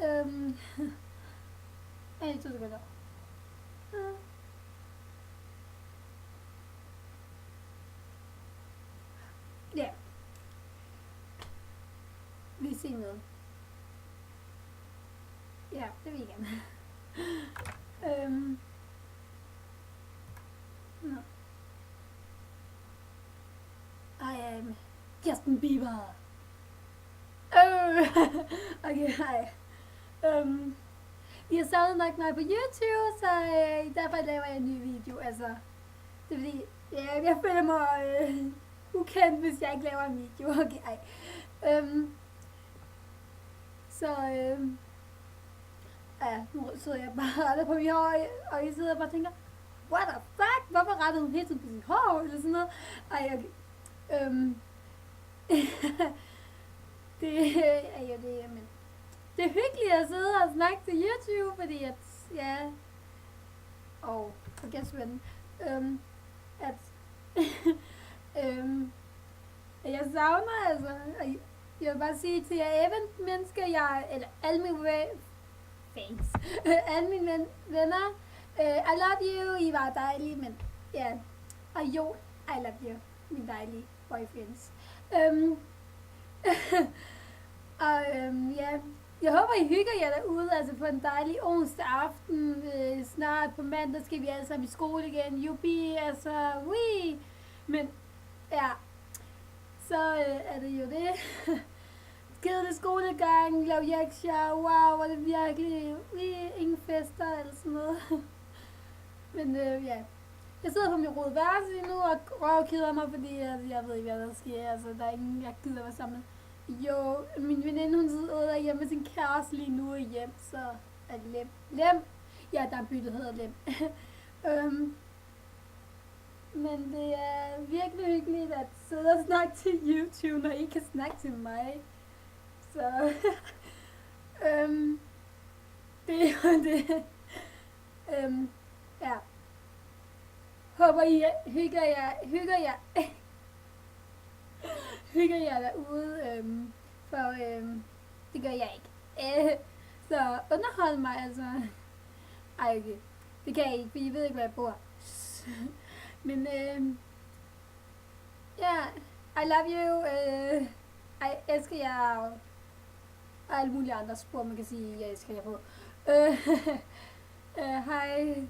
Øhm, Ej, 2 sekunder. Ja, vi ser noget. Ja, det vil jeg gerne. Nå. I am Justin Bieber. Okay, hej. I har savnet nok mig på YouTube, så derfor laver jeg en ny video. Altså, det er fordi, jeg føler mig ukendt, hvis jeg ikke laver en video. Okay, ej. Så, ja, nu sidder jeg bare rettet på mit hår, og I sidder og bare tænker, what the fuck? Hvorfor rettede hun hele tiden på sit hår? Eller sådan noget. Ej, okay. Det er jo det, men det er hyggeligt at sidde og snakke til YouTube, fordi at, ja, I guess when, at, jeg savner, altså, jeg vil bare sige til jer event-mennesker, eller alle mine fans, alle mine venner, I love you, I var dejlige, men ja, og jo, I love you, mine dejlige boyfriends. Og ja, jeg håber I hygger jer derude, altså på en dejlig onsdag aften. Snart på mandag skal vi alle sammen i skole igen, jubi, altså, wee. Men ja, så er det jo det. Kedelig skolegang, lav lektier, wow, var det virkelig, ingen fester eller sådan noget. Men ja, jeg sidder på min røde værelse lige nu og røvkeder mig, fordi jeg ved ikke, hvad der sker. Altså, der er ingen, jeg gider være sammen. Jo, min veninde, hun sidder hjemme med sin kæreste lige nu hjem, så er det Lem. Ja, der er byttet hedder Lem. Men det er virkelig hyggeligt at sidde og snakke til YouTube, når I kan snakke til mig. Så det er jo det. Ja. Håber I hygger jer derude, for det gør jeg ikke. Så underhold mig altså. Ej, okay. Det kan jeg ikke, for I ved ikke, hvor jeg bor. Men ja, I love you. Jeg elsker jer. Og alle mulige andre spor, man kan sige, jeg elsker jer på. Hej.